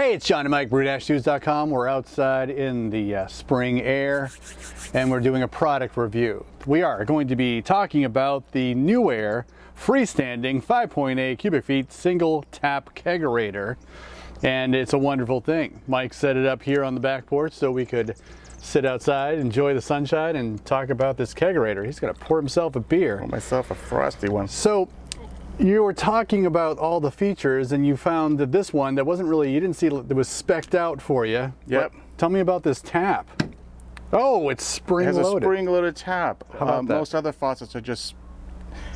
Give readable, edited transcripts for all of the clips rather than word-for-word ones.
Hey, it's John and Mike, brew-news.com. We're outside in the spring air and we're doing a product review. We are going to be talking about the NewAir freestanding 5.8 cubic feet single tap kegerator. And it's a wonderful thing. Mike set it up here on the back porch so we could sit outside, enjoy the sunshine, and talk about this kegerator. He's gonna pour himself a beer. Pour myself a frosty one. So, you were talking about all the features and you found that this one that wasn't really, you didn't see it was spec'd out for you. Yep. Tell me about this tap. Oh, it's spring-loaded. It has a spring-loaded tap. How about that? Most other faucets are just,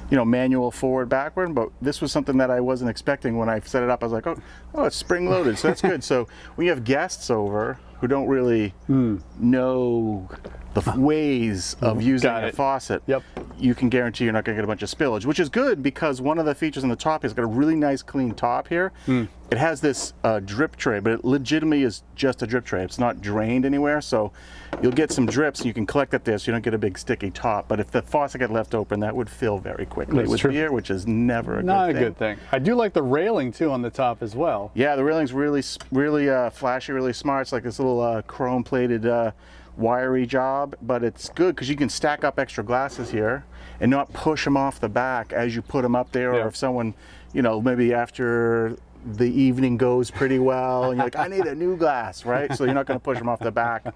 you know, manual forward, backward, but this was something that I wasn't expecting when I set it up. I was like, oh, it's spring-loaded, so that's good. So when you have guests over who don't really know the ways of using a faucet, you can guarantee you're not going to get a bunch of spillage, which is good because one of the features on the top is got a really nice clean top here. It has this drip tray, but it legitimately is just a drip tray. It's not drained anywhere, so you'll get some drips and you can collect it there so you don't get a big sticky top. But if the faucet got left open, that would fill very quickly with beer, which is never not a good thing. I do like the railing too on the top as well. Yeah, the railing's really flashy, really smart. It's like this little chrome plated wiry job, but it's good because you can stack up extra glasses here and not push them off the back as you put them up there. Or if someone, you know, maybe after the evening goes pretty well and you're like, I need a new glass, right? So you're not going to push them off the back.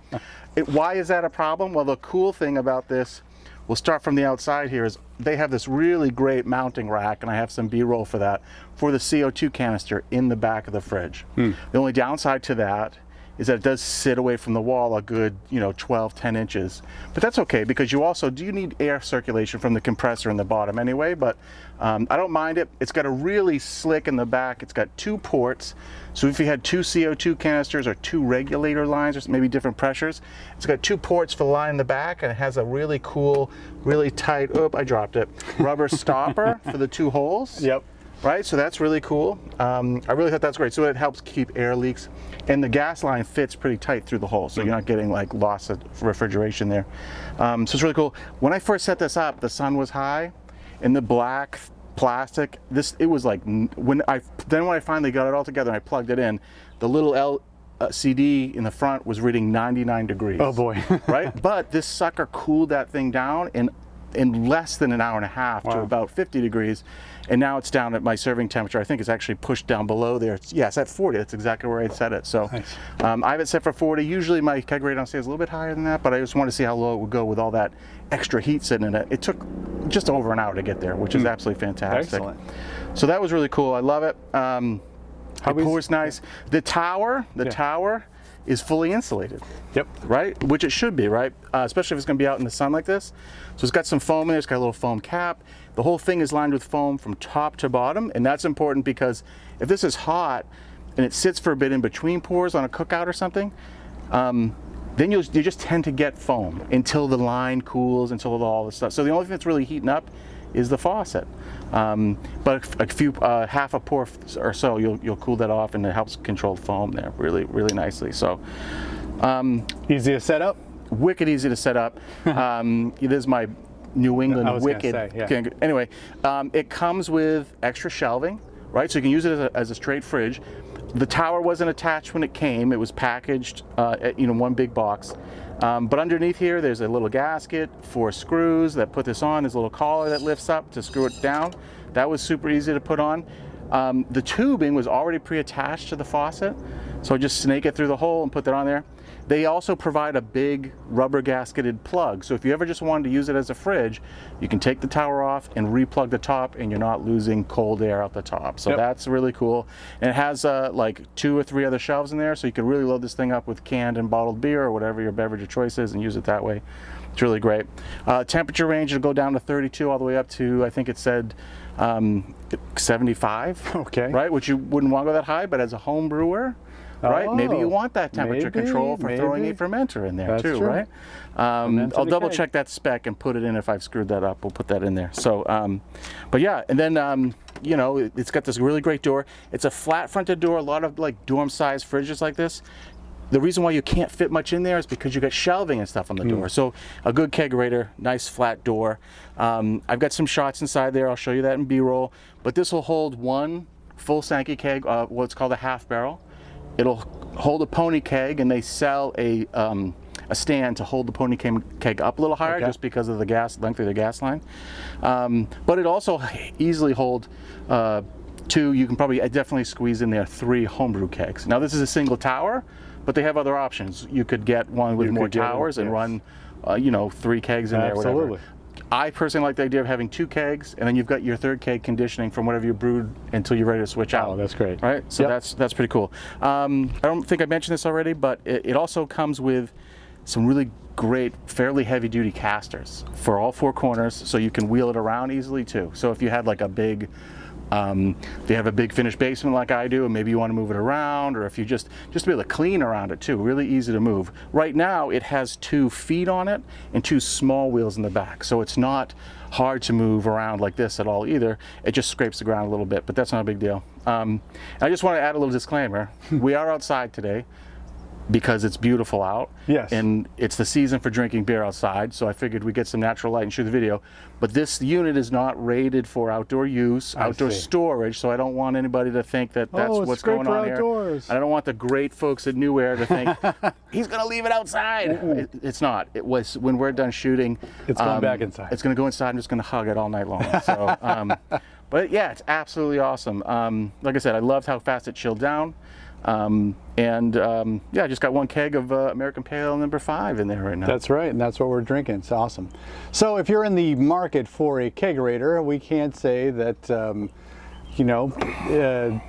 Why is that a problem? Well, the cool thing about this, we'll start from the outside here, is they have this really great mounting rack, and I have some B-roll for that, for the CO2 canister in the back of the fridge. The only downside to that is that it does sit away from the wall a good, 10 inches. But that's okay because you also do need air circulation from the compressor in the bottom anyway, but I don't mind it. It's got a really slick in the back. It's got 2 ports. So if you had 2 CO2 canisters or 2 regulator lines or maybe different pressures, it's got 2 ports for the line in the back, and it has a really cool, really tight, I dropped it, rubber stopper for the 2 holes. Right, so that's really cool. I really thought that's great. So it helps keep air leaks, and the gas line fits pretty tight through the hole, so you're not getting like loss of refrigeration there. So it's really cool. When I first set this up, the sun was high, and the black plastic, it was like when I finally got it all together and I plugged it in, the little LCD in the front was reading 99 degrees. Oh boy! Right, but this sucker cooled that thing down in less than an hour and a half to about 50 degrees. And now it's down at my serving temperature. I think it's actually pushed down below there. It's at 40. That's exactly where I set it. So nice. I have it set for 40. Usually my kegerator downstairs is a little bit higher than that, but I just want to see how low it would go with all that extra heat sitting in it. It took just over an hour to get there, which is absolutely fantastic. Excellent. So that was really cool. I love it. It pours nice. The tower is fully insulated. Right? Which it should be, right? Especially if it's going to be out in the sun like this. So it's got some foam in there. It's got a little foam cap. The whole thing is lined with foam from top to bottom, and that's important because if this is hot and it sits for a bit in between pours on a cookout or something, then you just tend to get foam until the line cools, until all this stuff. So the only thing that's really heating up is the faucet. But a few, half a pour or so, you'll cool that off, and it helps control foam there really, really nicely. So easy to set up? Wicked easy to set up. There's my New England wicked. Anyway, it comes with extra shelving, right? So you can use it as a straight fridge. The tower wasn't attached when it came. It was packaged, one big box. But underneath here, there's a little gasket for screws that put this on. There's a little collar that lifts up to screw it down. That was super easy to put on. The tubing was already pre-attached to the faucet, so I just snake it through the hole and put that on there. They also provide a big rubber gasketed plug, so if you ever just wanted to use it as a fridge, you can take the tower off and re-plug the top, and you're not losing cold air out the top. So that's really cool. And it has like 2 or 3 other shelves in there, so you can really load this thing up with canned and bottled beer or whatever your beverage of choice is and use it that way. It's really great. Temperature range will go down to 32 all the way up to, I think it said 75. Okay. Right, which you wouldn't want to go that high, but as a home brewer, right? Maybe you want that temperature control for throwing a fermenter in there too, right? I'll double check that spec and put it in if I've screwed that up. We'll put that in there. So, but yeah, and then it's got this really great door. It's a flat fronted door. A lot of like dorm size fridges like this, the reason why you can't fit much in there is because you got shelving and stuff on the door. So a good kegerator, nice flat door. I've got some shots inside there. I'll show you that in B-roll. But this will hold one full Sankey keg, what's called a half barrel. it'll hold a pony keg, and they sell a stand to hold the pony keg up a little higher, just because of the length of the gas line. But it also easily hold 2, you can probably definitely squeeze in there 3 homebrew kegs. Now this is a single tower, but they have other options. You could get one with more towers and run, you know, 3 kegs in there, whatever. I personally like the idea of having 2 kegs, and then you've got your 3rd keg conditioning from whatever you brewed until you're ready to switch out. Oh, that's great. Right? So that's pretty cool. I don't think I mentioned this already, but it also comes with some really great, fairly heavy-duty casters for all 4 corners, so you can wheel it around easily too. So if you had like a big, they have a big finished basement like I do, and maybe you want to move it around, or if you just to be able to clean around it too, really easy to move. Right now it has 2 feet on it and 2 small wheels in the back, so it's not hard to move around like this at all either. It just scrapes the ground a little bit, but that's not a big deal. I just want to add a little disclaimer. We are outside today because it's beautiful out. Yes. And it's the season for drinking beer outside, so I figured we'd get some natural light and shoot the video. But this unit is not rated for outdoor use, outdoor storage, so I don't want anybody to think that that's what's going on outdoors. here. I don't want the great folks at NewAir to think, he's gonna leave it outside. It's not. It was, when we're done shooting, it's going back inside. It's gonna go inside. I'm just gonna hug it all night long. So, but yeah, it's absolutely awesome. Like I said, I loved how fast it chilled down. Yeah, I just got 1 keg of American Pale Ale number 5 in there right now. That's right, and that's what we're drinking. It's awesome. So if you're in the market for a kegerator, we can't say that you know,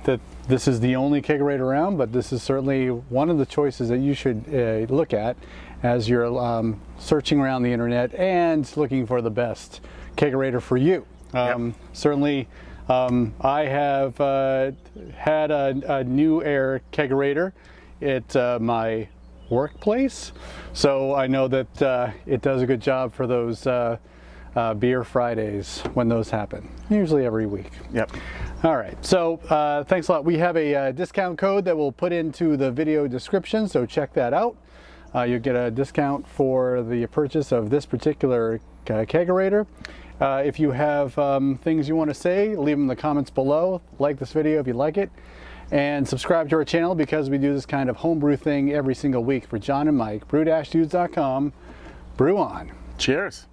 that this is the only kegerator around, but this is certainly one of the choices that you should look at as you're searching around the internet and looking for the best kegerator for you. Certainly. I have had a NewAir kegerator at my workplace, so I know that it does a good job for those beer Fridays when those happen, usually every week. Yep. All right, so thanks a lot. We have a discount code that we'll put into the video description, so check that out. You'll get a discount for the purchase of this particular kegerator. If you have things you want to say, leave them in the comments below. Like this video if you like it, and subscribe to our channel because we do this kind of homebrew thing every single week. For John and Mike, brew-dudes.com, brew on. Cheers.